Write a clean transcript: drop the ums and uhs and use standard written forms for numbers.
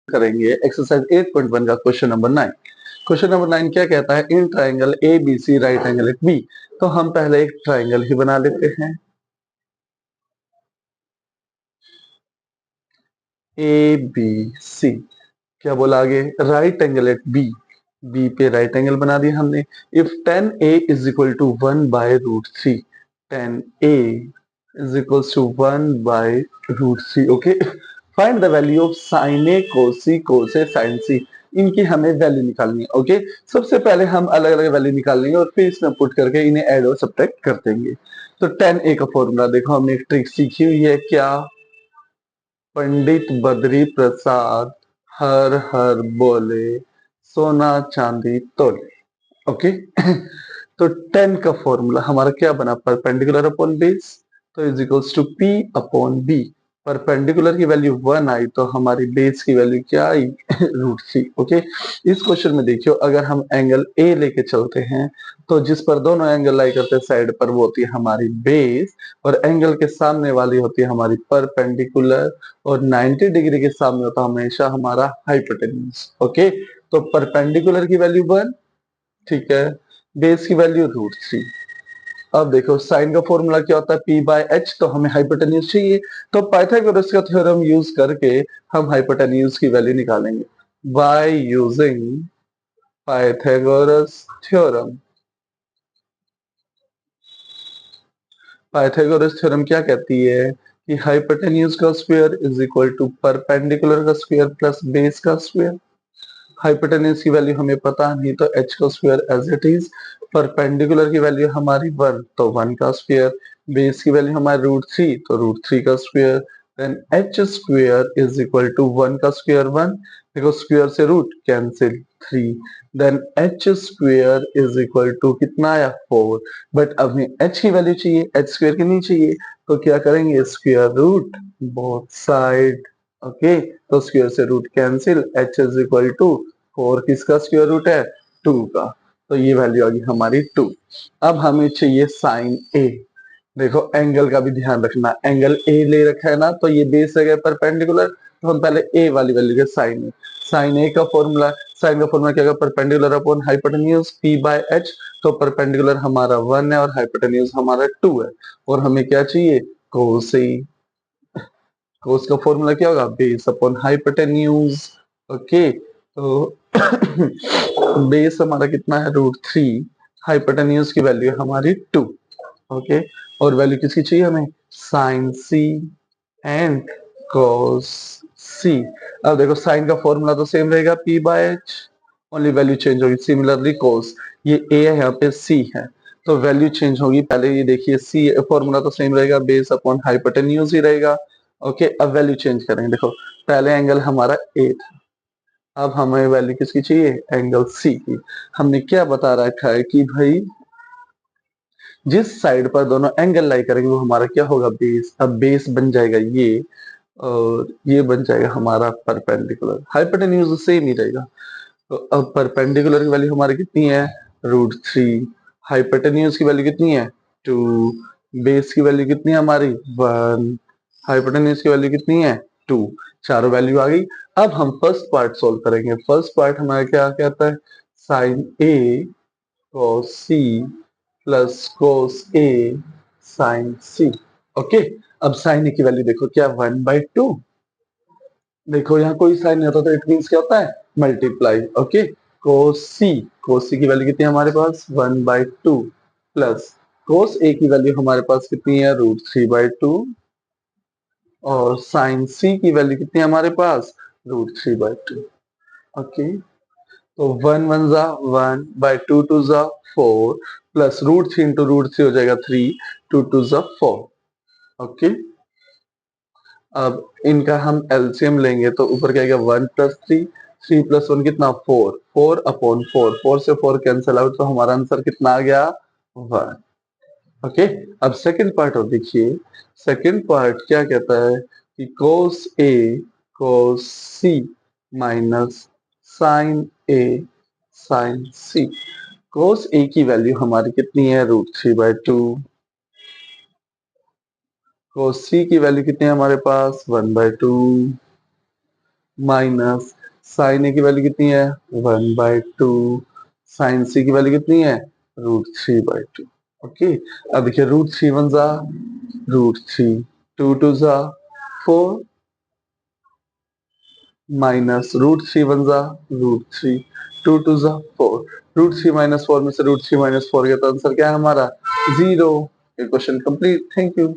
करेंगे एक्सरसाइज 8.1 का question number 9। Question number 9 क्या कहता है, in triangle A B C right angle at B. तो हम पहले एक ट्राइंगल ही बना लेते हैं, ए बी सी। क्या बोला आगे, right angle at B, B पे राइट एंगल बना दिया हमने। If tan A is equal to 1/√3, tan A is equal to 1/√3। Okay, find the value of sine A cos C cos A sine C. इनकी हमें value निकालनी है। Okay, सबसे पहले हम अलग अलग वैल्यू निकाल लेंगे और फिर इसमें पुट करके इन्हें ऐड और सब्ट्रैक्ट कर देंगे। तो टेन ए का फॉर्मूला देखो, हमने एक ट्रिक सीखी हुई है, क्या, पंडित बद्री प्रसाद हर हर बोले सोना चांदी तोले। ओके तो 10 का फॉर्मूला हमारा क्या बना, परपेंडिकुलर अपॉन बेस, तो is equals to P upon B. Perpendicular की वैल्यू 1 आई तो हमारी बेस की वैल्यू क्या आई √3। ओके, इस क्वेश्चन में देखियो, अगर हम एंगल ए लेके चलते हैं तो जिस पर दोनों एंगल लाई करते हैं साइड पर, वो होती है हमारी बेस, और एंगल के सामने वाली होती है हमारी परपेंडिकुलर, और 90 डिग्री के सामने होता है हमेशा हमारा हाइपोटेन्यूज। ओके, तो परपेंडिकुलर की वैल्यू 1, ठीक है, बेस की वैल्यू √3। अब देखो साइन का फॉर्मूला क्या होता है, P/H, तो हमें हाइपोटेन्यूज चाहिए, तो पाइथागोरस का थ्योरम यूज करके हम हाइपोटेन्यूज की वैल्यू निकालेंगे by using Pythagoras theorem. Pythagoras theorem क्या कहती है कि हाइपोटेन्यूज का square is equal to perpendicular का स्क्वायर प्लस बेस का स्क्वायर। हाइपोटेन्यूज की वैल्यू हमें पता नहीं, तो h का square as it is, perpendicular की वैल्यू हमारी 1, तो 1 का स्क्वायर, बेस की वैल्यू हमारी √3, तो √3 का square, then h square is equal to 1 का स्क्वायर 1, देखो स्क्वायर से root cancel 3, then h square is equal to कितना आया 4। बट अब हमें h की वैल्यू चाहिए, h स्क्वायर की नहीं चाहिए, तो क्या करेंगे, square root both side. Okay, तो स्क्वायर से root cancel, h is equal to 4 किसका स्क्वायर रूट है, 2 का, तो ये वैल्यू आ गई हमारी 2। अब हमें चाहिए साइन ए। देखो एंगल का भी ध्यान रखना, एंगल ए ले रखा है ना, तो ये बेस है परपेंडिकुलर, तो हम पहले ए वाली वैल्यू के साइन ए। साइन ए का फॉर्मूला, साइन का फॉर्मूला क्या, परपेंडिकुलर अपॉन हाइपोटेन्यूज P/H, तो परपेंडिकुलर हमारा 1 है और हाइपोटेन्यूज हमारा 2 है, और हमें क्या चाहिए, कोस ए। कोस का फॉर्मूला क्या होगा, बेस अपॉन हाइपोटेन्यूज। ओके, तो बेस हमारा कितना है, √3, हाइपोटेन्यूज की वैल्यू हमारी 2। ओके, और वैल्यू किसकी चाहिए हमें, साइन सी एंड कॉस सी। अब देखो साइन का फॉर्मूला तो सेम रहेगा P/H, ओनली वैल्यू चेंज होगी। सिमिलरली कॉस, ये A है, यहाँ पे C है, तो वैल्यू चेंज होगी। पहले ये देखिए C फॉर्मूला तो सेम रहेगा, बेस अपॉन हाइपोटेन्यूज ही रहेगा। ओके, अब वैल्यू चेंज करेंगे। देखो पहले एंगल हमारा A था, अब हमें वैल्यू किसकी चाहिए, एंगल C की। हमने क्या बता रखा है कि भाई जिस साइड पर दोनों एंगल लाई करेंगे वो हमारा क्या होगा, बेस। अब बेस बन जाएगा ये, और ये बन जाएगा हमारा परपेंडिकुलर, हाइपोटेन्यूज सेम ही रहेगा। तो अब परपेंडिकुलर की वैल्यू हमारी कितनी है, √3, हाइपोटेन्यूज की वैल्यू कितनी है 2, बेस की वैल्यू कितनी है हमारी 1, हाइपोटेन्यूज की वैल्यू कितनी है 2। चारों वैल्यू आ गई। अब हम फर्स्ट पार्ट सोल्व करेंगे। फर्स्ट पार्ट हमारा क्या कहता है, sine A cos C plus cos A sin C। ओके, अब साइन ए की वैल्यू देखो क्या, 1/2। देखो यहाँ कोई साइन नहीं होता, तो इट मीन्स क्या होता है, मल्टीप्लाई। ओके, cos C की वैल्यू कितनी है हमारे पास, 1/2, प्लस cos A की वैल्यू हमारे पास कितनी है, √3/2, और sin C की वैल्यू कितनी है हमारे पास, √3/2। ओके, तो 1 1 जा 1/2 2 जा 4, प्लस √3 इंटू √3 हो जाएगा 3, 2 2 जा 4। ओके, अब इनका हम एलसीएम लेंगे तो ऊपर क्या आएगा, 1 + 3, 3 + 1 कितना 4, 4/4, 4 से 4 कैंसिल आउट, तो हमारा आंसर कितना आ गया 1। ओके, अब सेकंड पार्ट और देखिए। सेकंड पार्ट क्या कहता है कि cos A cos C minus sin A sin C। cos A की वैल्यू हमारी कितनी है, √3/2, cos C की वैल्यू कितनी है हमारे पास, 1/2, माइनस साइन ए की वैल्यू कितनी है 1/2, साइन सी की वैल्यू कितनी है √3/2। ओके, अब देखिए √3 वन जा √3, 2 टू जा 4, माइनस √3 वन जा √3, 2 टू जा 4, √3 -4 में से √3 -4 गया तो आंसर क्या है हमारा 0। ये क्वेश्चन कंप्लीट। Thank you.